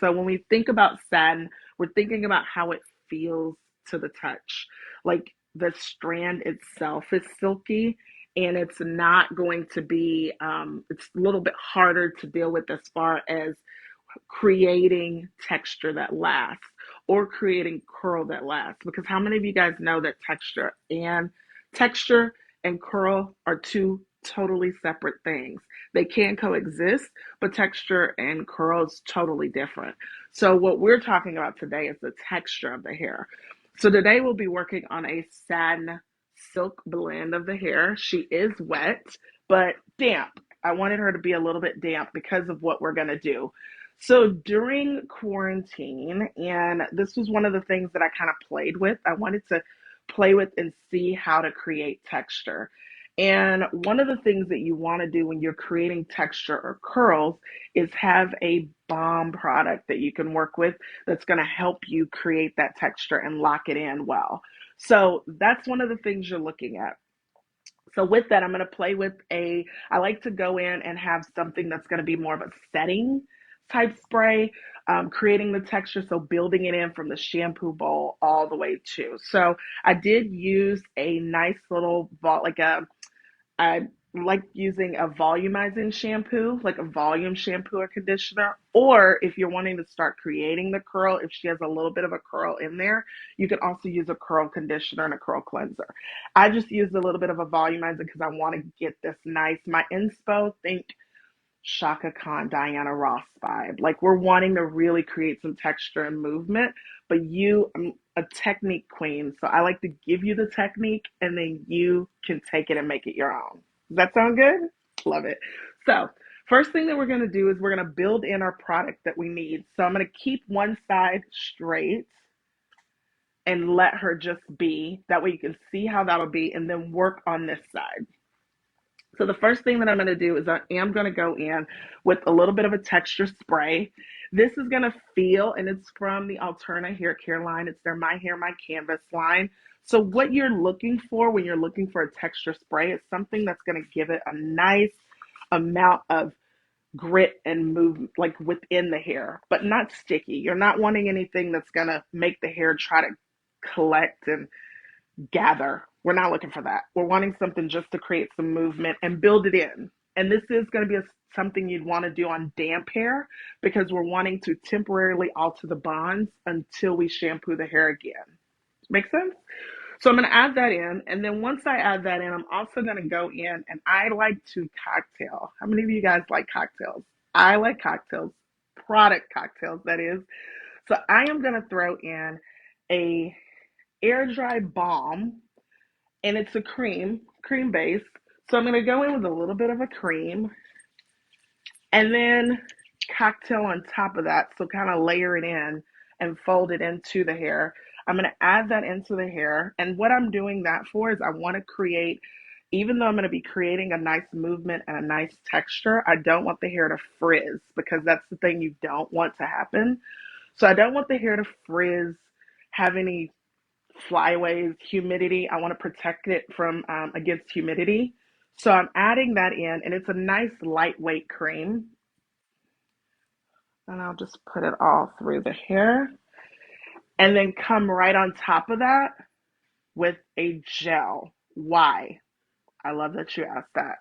So when we think about satin, we're thinking about how it feels to the touch. Like the strand itself is silky and it's not going to be, it's a little bit harder to deal with as far as creating texture that lasts or creating curl that lasts. Because how many of you guys know that texture and curl are two totally separate things? They can coexist, but texture and curl is totally different. So what we're talking about today is the texture of the hair. So today we'll be working on a satin silk blend of the hair. She is wet, but damp. I wanted her to be a little bit damp because of what we're going to do. So during quarantine, and this was one of the things that I kind of played with, I wanted to play with and see how to create texture. And one of the things that you want to do when you're creating texture or curls is have a balm product that you can work with that's going to help you create that texture and lock it in well. So that's one of the things you're looking at. So with that, I'm going to play with I like to go in and have something that's going to be more of a setting type spray, creating the texture. So building it in from the shampoo bowl all the way to. So I did use a nice little, I like using a volumizing shampoo, like a volume shampoo or conditioner. Or if you're wanting to start creating the curl, if she has a little bit of a curl in there, you can also use a curl conditioner and a curl cleanser. I just used a little bit of a volumizer because I want to get this nice, my inspo, think Shaka Khan, Diana Ross vibe. Like we're wanting to really create some texture and movement, but I'm a technique queen. So I like to give you the technique and then you can take it and make it your own. Does that sound good? Love it. So first thing that we're going to do is we're going to build in our product that we need. So I'm going to keep one side straight and let her just be. That way you can see how that'll be and then work on this side. So the first thing that I'm going to do is I am going to go in with a little bit of a texture spray. This is going to feel, and it's from the Alterna Hair Care line. It's their My Hair, My Canvas line. So what you're looking for when you're looking for a texture spray is something that's going to give it a nice amount of grit and move like within the hair, but not sticky. You're not wanting anything that's going to make the hair try to collect and gather. We're not looking for that. We're wanting something just to create some movement and build it in. And this is going to be something you'd want to do on damp hair because we're wanting to temporarily alter the bonds until we shampoo the hair again. Make sense? So I'm going to add that in. And then once I add that in, I'm also going to go in and I like to cocktail. How many of you guys like cocktails? I like cocktails, product cocktails, that is. So I am going to throw in a air dry balm, and it's a cream base. So I'm going to go in with a little bit of a cream and then cocktail on top of that. So kind of layer it in and fold it into the hair. I'm going to add that into the hair. And what I'm doing that for is I want to create, even though I'm going to be creating a nice movement and a nice texture, I don't want the hair to frizz because that's the thing you don't want to happen. So I don't want the hair to frizz, have any flyaways, humidity. I want to protect it from against humidity. So I'm adding that in, and it's a nice lightweight cream. And I'll just put it all through the hair. And then come right on top of that with a gel. Why? I love that you asked that.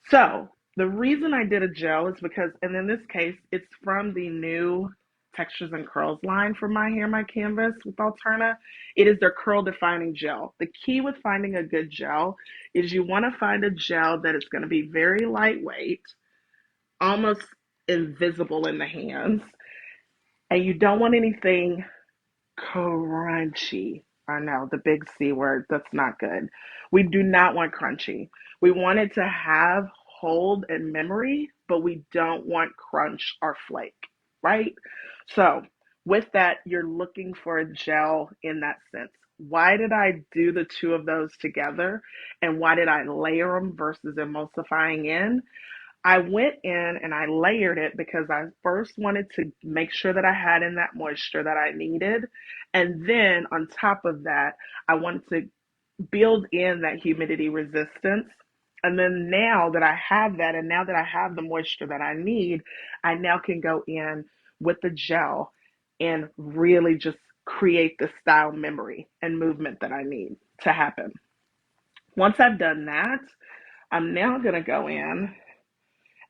So the reason I did a gel is because, and in this case, it's from the new Textures and Curls line for My Hair, My Canvas with Alterna. It is their curl defining gel. The key with finding a good gel is you want to find a gel that is going to be very lightweight, almost invisible in the hands, and you don't want anything crunchy. I know, the big C word, that's not good. We do not want crunchy. We want it to have hold and memory, but we don't want crunch or flake, right? So with that, you're looking for a gel in that sense. Why did I do the two of those together? And why did I layer them versus emulsifying in? I went in and I layered it because I first wanted to make sure that I had in that moisture that I needed. And then on top of that, I wanted to build in that humidity resistance. And then now that I have that, and now that I have the moisture that I need, I now can go in with the gel and really just create the style memory and movement that I need to happen. Once I've done that, I'm now going to go in,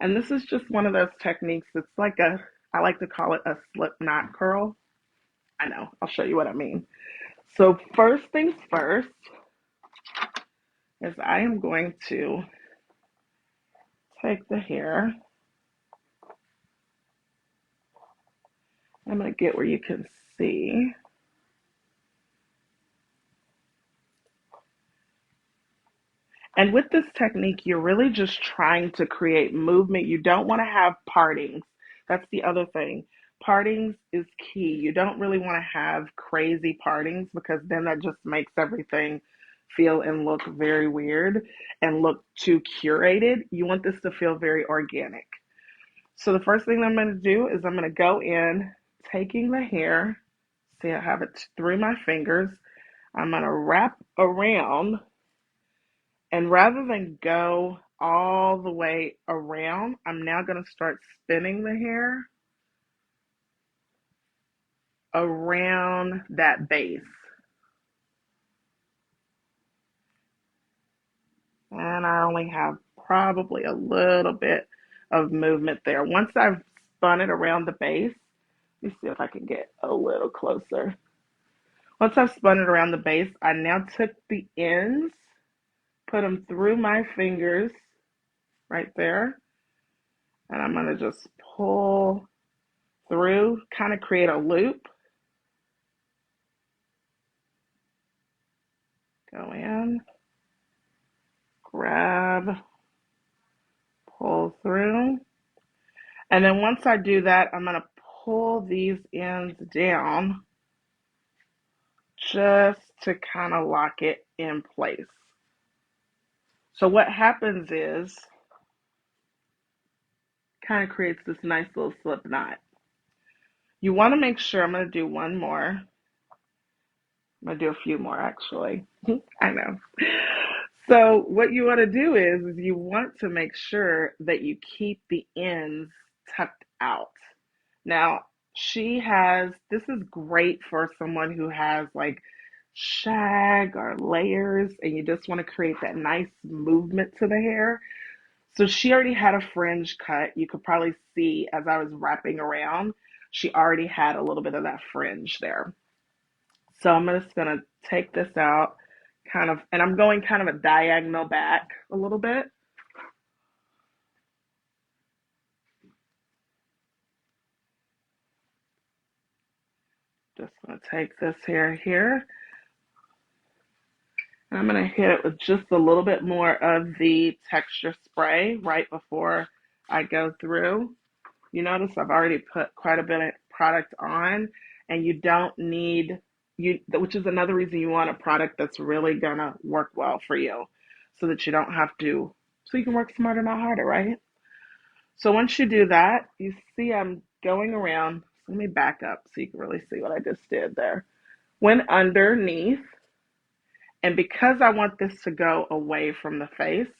and this is just one of those techniques that's like I like to call it a slip knot curl. I know, I'll show you what I mean. So first things first is I am going to take the hair. I'm going to get where you can see. And with this technique, you're really just trying to create movement. You don't want to have partings. That's the other thing. Partings is key. You don't really want to have crazy partings because then that just makes everything feel and look very weird and look too curated. You want this to feel very organic. So the first thing I'm going to do is I'm going to go in, taking the hair. See, I have it through my fingers. I'm going to wrap around, and rather than go all the way around, I'm now going to start spinning the hair around that base. And I only have probably a little bit of movement there. Once I've spun it around the base, let me see if I can get a little closer. Once I've spun it around the base, I now took the ends, put them through my fingers right there, and I'm going to just pull through, kind of create a loop. Go in, grab, pull through. And then once I do that, I'm going to pull these ends down just to kind of lock it in place. So what happens is, kind of creates this nice little slip knot. You want to make sure, I'm going to do one more. I'm going to do a few more actually. I know. So what you want to do is you want to make sure that you keep the ends tucked out. Now, this is great for someone who has like shag or layers and you just want to create that nice movement to the hair. So she already had a fringe cut. You could probably see as I was wrapping around, she already had a little bit of that fringe there. So I'm just going to take this out kind of, and I'm going kind of a diagonal back a little bit. Just going to take this hair here, and I'm going to hit it with just a little bit more of the texture spray right before I go through. You notice I've already put quite a bit of product on, and you don't need, which is another reason you want a product that's really gonna work well for you, so that you don't have to, so you can work smarter, not harder, right? So once you do that, you see I'm going around. Let me back up so you can really see what I just did there. Went underneath, and because I want this to go away from the face,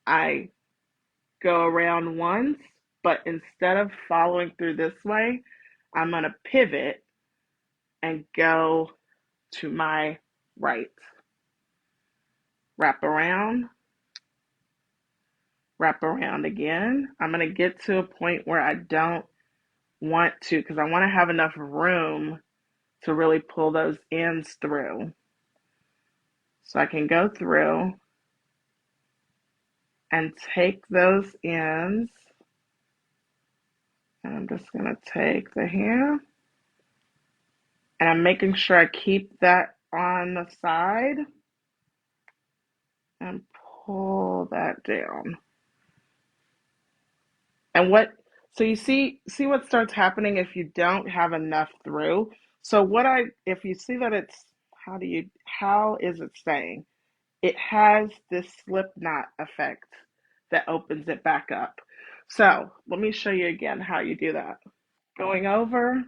I go around once, but instead of following through this way, I'm going to pivot and go to my right. Wrap around again. I'm going to get to a point where I don't want to, because I want to have enough room to really pull those ends through. So I can go through and take those ends, and I'm just going to take the hair, and I'm making sure I keep that on the side and pull that down. And so you see what starts happening if you don't have enough through. So if you see that it's, how is it staying? It has this slip knot effect that opens it back up. So let me show you again how you do that. Going over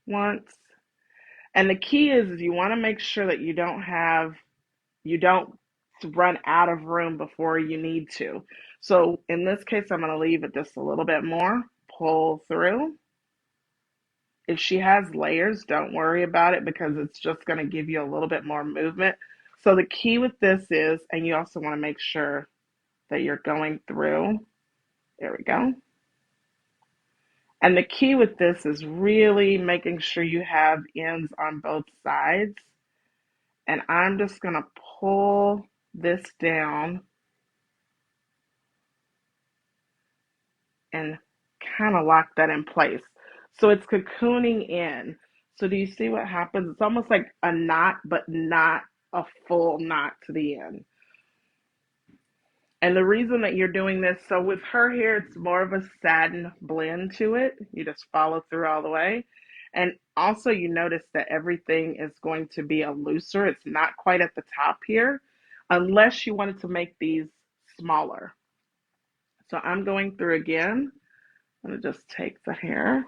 once. And the key is you want to make sure that you don't run out of room before you need to. So in this case, I'm going to leave it just a little bit more, pull through, If she has layers, don't worry about it because it's just going to give you a little bit more movement. So the key with this is, and you also want to make sure that you're going through. There we go. And the key with this is really making sure you have ends on both sides. And I'm just going to pull this down and kind of lock that in place. So it's cocooning in. So do you see what happens? It's almost like a knot, but not a full knot to the end. And the reason that you're doing this, so with her hair, it's more of a satin blend to it. You just follow through all the way. And also you notice that everything is going to be a looser. It's not quite at the top here, unless you wanted to make these smaller. So I'm going through again. I'm going to just take the hair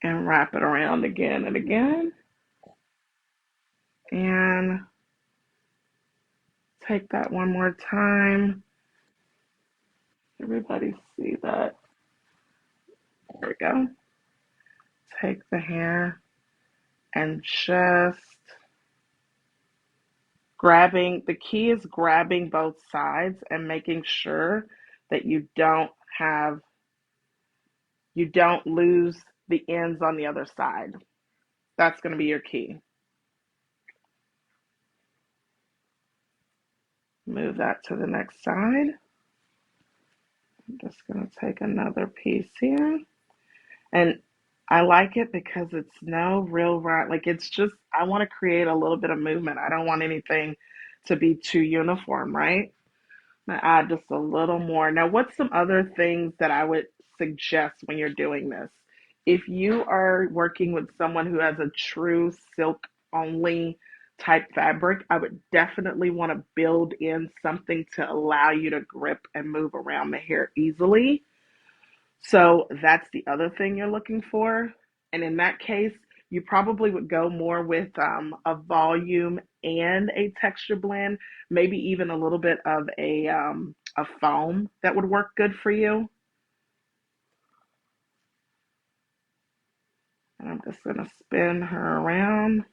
and wrap it around again and again. And take that one more time. Everybody see that? There we go. Take the hair and just grabbing, the key is grabbing both sides and making sure that you don't lose the ends on the other side. That's going to be your key. Move that to the next side. I'm just going to take another piece here. And I like it because it's no real right. Like it's just, I want to create a little bit of movement. I don't want anything to be too uniform, right? I'm gonna add just a little more. Now, what's some other things that I would suggest when you're doing this? If you are working with someone who has a true silk only type fabric, I would definitely want to build in something to allow you to grip and move around the hair easily. So that's the other thing you're looking for. And in that case, you probably would go more with a volume and a texture blend, maybe even a little bit of a foam that would work good for you. And I'm just going to spin her around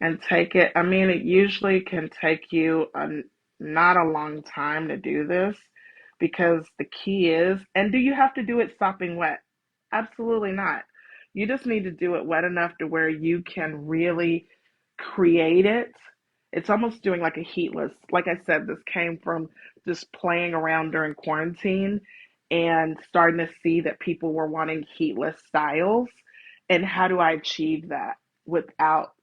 and take it. I mean, it usually can take you not a long time to do this because the key is, and do you have to do it sopping wet? Absolutely not. You just need to do it wet enough to where you can really create it. It's almost doing like a heatless. Like I said, this came from just playing around during quarantine and starting to see that people were wanting heatless styles. And how do I achieve that without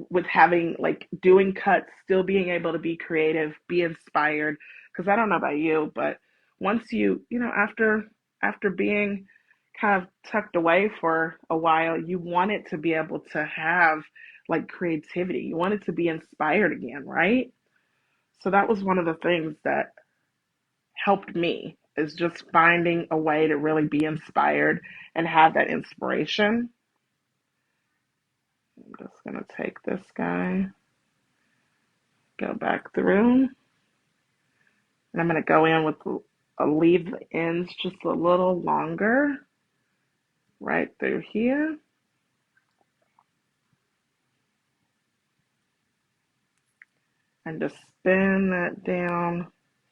with having like doing cuts, still being able to be creative, be inspired. Because I don't know about you, but once after being kind of tucked away for a while, you want it to be able to have like creativity. You want it to be inspired again, right? So that was one of the things that helped me is just finding a way to really be inspired and have that inspiration. I'm just going to take this guy, go back through, and I'm going to go in with, I'll leave the ends just a little longer right through here. And just spin that down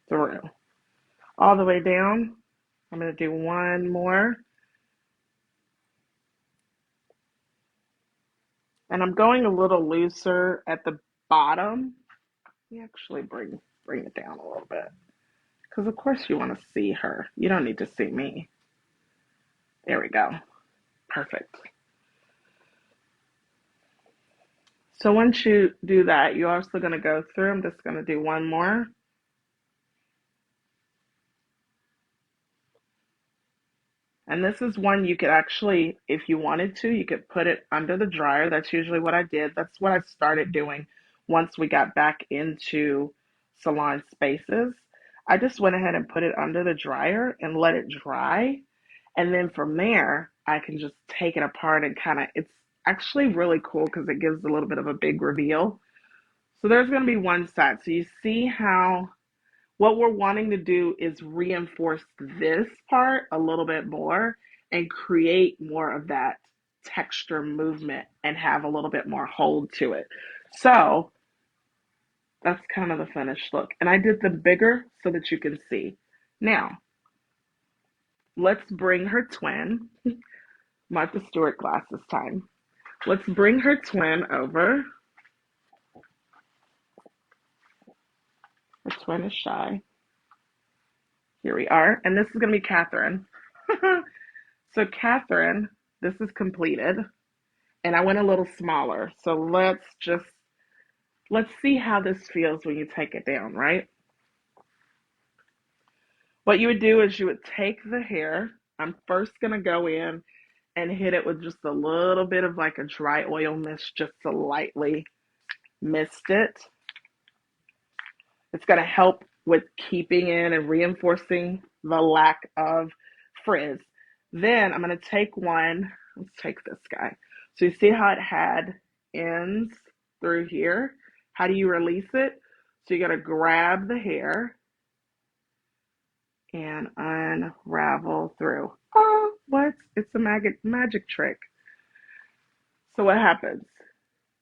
through. All the way down. I'm going to do one more. And I'm going a little looser at the bottom. Let me actually bring it down a little bit. Because of course you want to see her. You don't need to see me. There we go. Perfect. So once you do that, you're also going to go through. I'm just going to do one more. And this is one you could actually, if you wanted to, you could put it under the dryer. That's usually what I did. That's what I started doing once we got back into salon spaces. I just went ahead and put it under the dryer and let it dry. And then from there, I can just take it apart and kind of, it's actually really cool because it gives a little bit of a big reveal. So there's going to be one side. So you see how what we're wanting to do is reinforce this part a little bit more and create more of that texture movement and have a little bit more hold to it. So that's kind of the finished look. And I did them bigger so that you can see. Now, let's bring her twin, Martha Stewart glasses time. Let's bring her twin over. Her twin is shy. Here we are. And this is going to be Catherine. So Catherine, this is completed. And I went a little smaller. So let's see how this feels when you take it down, right? What you would do is you would take the hair. I'm first going to go in and hit it with just a little bit of like a dry oil mist just to lightly mist it. It's going to help with keeping in and reinforcing the lack of frizz. Then I'm going to take one. Let's take this guy. So you see how it had ends through here? How do you release it? So you're going to grab the hair and unravel through. Oh, what? It's a magic trick. So what happens?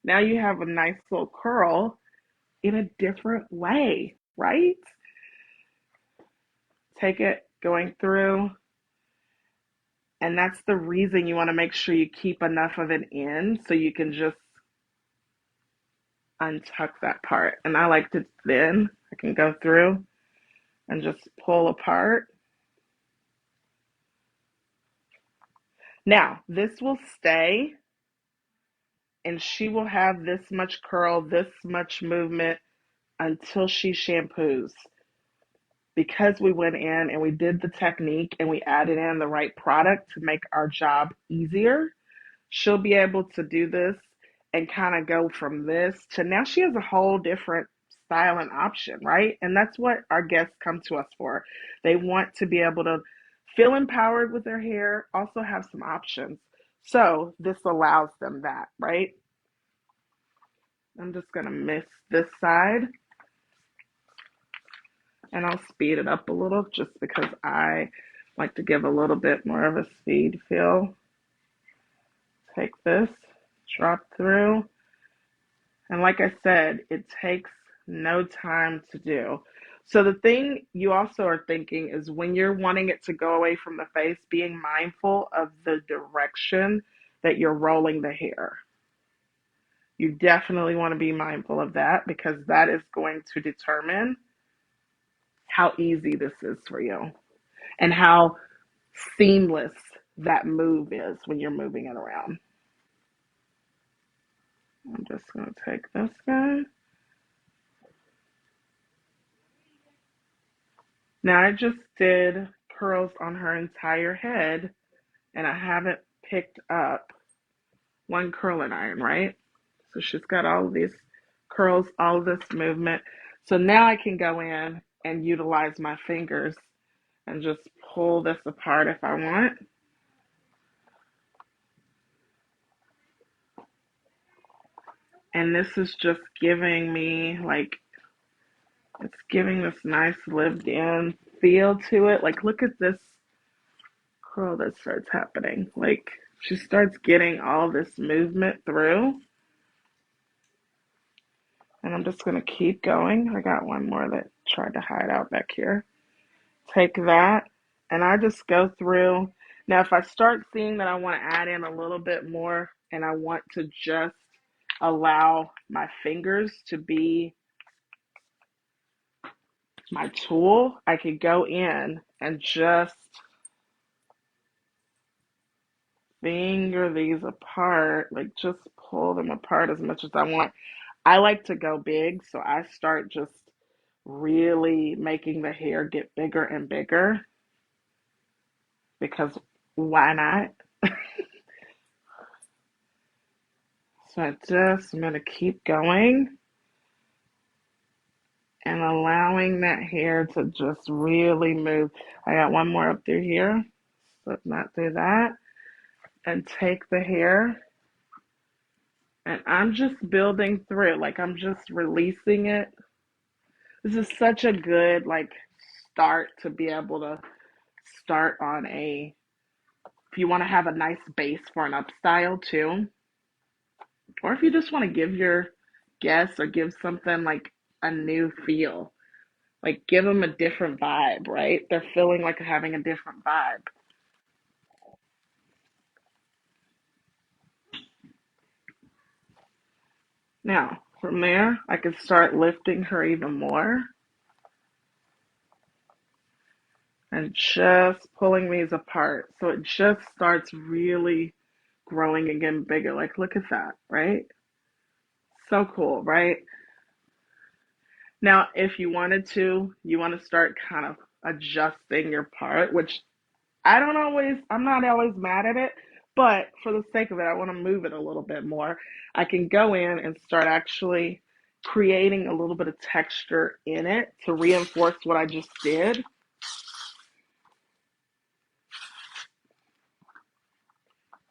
Now you have a nice little curl in a different way, right? Take it going through. And that's the reason you want to make sure you keep enough of it in so you can just untuck that part. And I like to then, I can go through and just pull apart. Now, this will stay and she will have this much curl, this much movement until she shampoos. Because we went in and we did the technique and we added in the right product to make our job easier, she'll be able to do this and kind of go from this to now she has a whole different style and option, right? And that's what our guests come to us for. They want to be able to feel empowered with their hair, also have some options. So this allows them that, right? I'm just going to mist this side and I'll speed it up a little just because I like to give a little bit more of a speed feel. Take this, drop through, and like I said, it takes no time to do. So the thing you also are thinking is when you're wanting it to go away from the face, being mindful of the direction that you're rolling the hair. You definitely want to be mindful of that because that is going to determine how easy this is for you and how seamless that move is when you're moving it around. I'm just going to take this guy. Now I just did curls on her entire head and I haven't picked up one curling iron, right? So she's got all of these curls, all of this movement. So now I can go in and utilize my fingers and just pull this apart if I want. And this is just giving me like, it's giving this nice lived in feel to it. Like, look at this curl that starts happening. Like, she starts getting all this movement through. And I'm just going to keep going. I got one more that tried to hide out back here. Take that, and I just go through. Now, if I start seeing that I want to add in a little bit more and I want to just allow my fingers to be my tool, I could go in and just finger these apart, like just pull them apart as much as I want. I like to go big, so I start just really making the hair get bigger and bigger because why not? So I'm going to keep going and allowing that hair to just really move. I got one more up through here. So let's not do that. And take the hair and I'm just building through. Like I'm just releasing it. This is such a good like start to be able to start on a If you want to have a nice base for an up style too, or if you just want to give your guests or give something like a new feel, like give them a different vibe, right? They're feeling like having a different vibe. Now, from there, I can start lifting her even more and just pulling these apart. So it just starts really growing and getting bigger. Like, look at that, right? So cool, right? Now, if you wanted to, you want to start kind of adjusting your part, which I'm not always mad at it, but for the sake of it, I want to move it a little bit more. I can go in and start actually creating a little bit of texture in it to reinforce what I just did.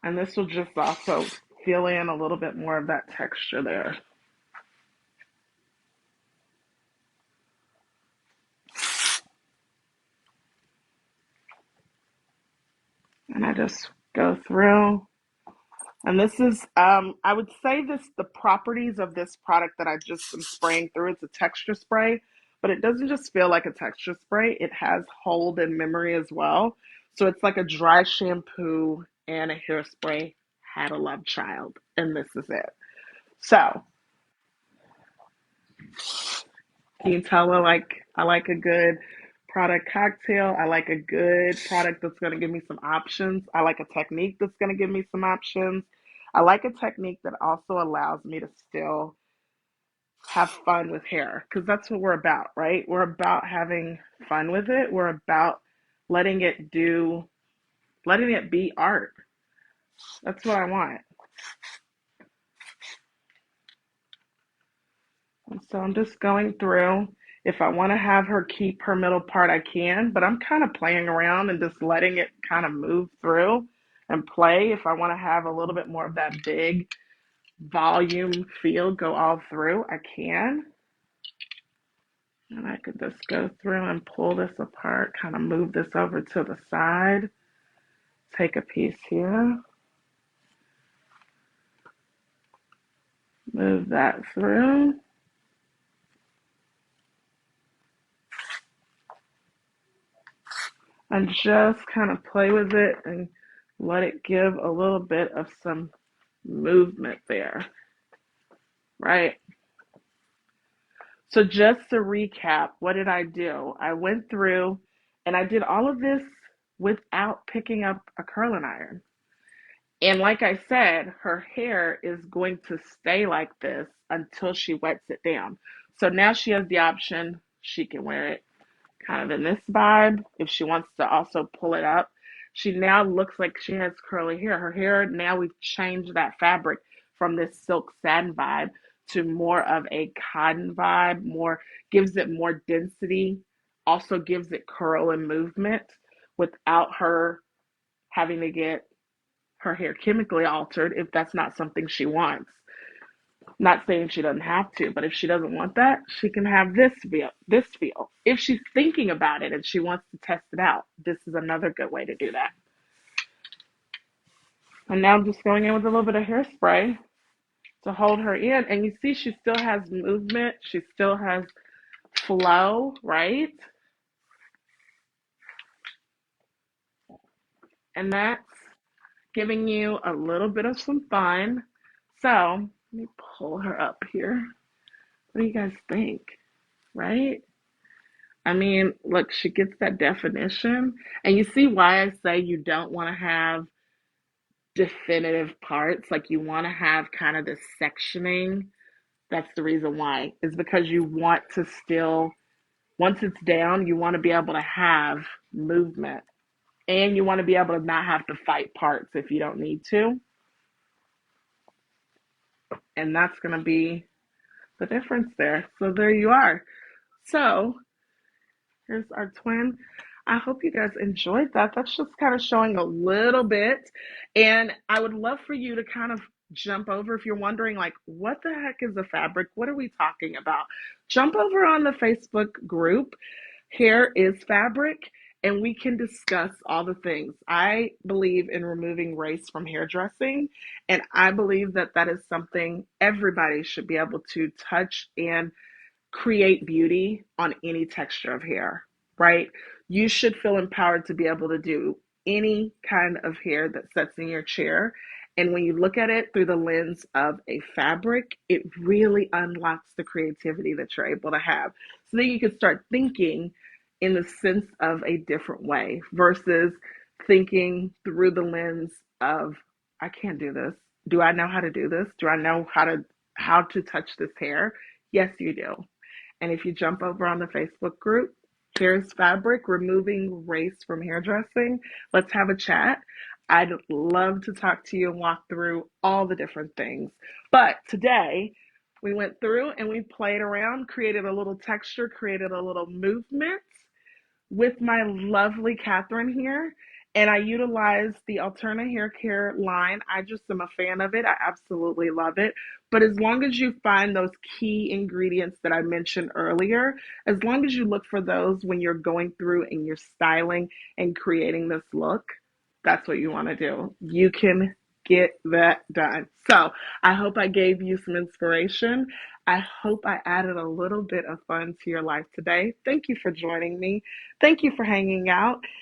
And this will just also fill in a little bit more of that texture there. And I just go through. And this is, I would say the properties of this product that I just am spraying through, it's a texture spray, but it doesn't just feel like a texture spray. It has hold and memory as well. So it's like a dry shampoo and a hairspray had a love child, and this is it. So you can tell I like a good product cocktail. I like a good product that's going to give me some options. I like a technique that's going to give me some options. I like a technique that also allows me to still have fun with hair because that's what we're about, right? We're about having fun with it. We're about letting it do, letting it be art. That's what I want. And so I'm just going through. If I want to have her keep her middle part, I can, but I'm kind of playing around and just letting it kind of move through and play. If I want to have a little bit more of that big volume feel go all through, I can. And I could just go through and pull this apart, kind of move this over to the side, take a piece here, move that through, and just kind of play with it and let it give a little bit of some movement there, right? So just to recap, what did I do? I went through and I did all of this without picking up a curling iron. And like I said, her hair is going to stay like this until she wets it down. So now she has the option, she can wear it kind of in this vibe. If she wants to also pull it up, she now looks like she has curly hair. Her hair, now we've changed that fabric from this silk satin vibe to more of a cotton vibe, more gives it more density, also gives it curl and movement without her having to get her hair chemically altered if that's not something she wants. Not saying she doesn't have to, but if she doesn't want that, she can have this feel. This feel. If she's thinking about it and she wants to test it out, this is another good way to do that. And now I'm just going in with a little bit of hairspray to hold her in. And you see she still has movement. She still has flow, right? And that's giving you a little bit of some fun. So let me pull her up here. What do you guys think? Right? I mean, look, she gets that definition. And you see why I say you don't want to have definitive parts. Like you want to have kind of this sectioning. That's the reason why, is because you want to still, once it's down, you want to be able to have movement. And you want to be able to not have to fight parts if you don't need to. And that's going to be the difference there. So there you are. So here's our twin. I hope you guys enjoyed that. That's just kind of showing a little bit. And I would love for you to kind of jump over if you're wondering, like, what the heck is a fabric? What are we talking about? Jump over on the Facebook group. Hair is Fabric. and we can discuss all the things. I believe in removing race from hairdressing, and I believe that that is something everybody should be able to touch and create beauty on any texture of hair, right? You should feel empowered to be able to do any kind of hair that sits in your chair. And when you look at it through the lens of a fabric, it really unlocks the creativity that you're able to have. So then you can start thinking in the sense of a different way versus thinking through the lens of, I can't do this. Do I know how to do this? Do I know how to touch this hair? Yes, you do. And if you jump over on the Facebook group, Here's Fabric, Removing Race from Hairdressing, let's have a chat. I'd love to talk to you and walk through all the different things. But today, we went through and we played around, created a little texture, created a little movement with my lovely Catherine here. And I utilize the Alterna Hair Care line. I just am a fan of it. I absolutely love it. But as long as you find those key ingredients that I mentioned earlier, as long as you look for those when you're going through and you're styling and creating this look, that's what you want to do. You can get that done. So I hope I gave you some inspiration. I hope I added a little bit of fun to your life today. Thank you for joining me. Thank you for hanging out.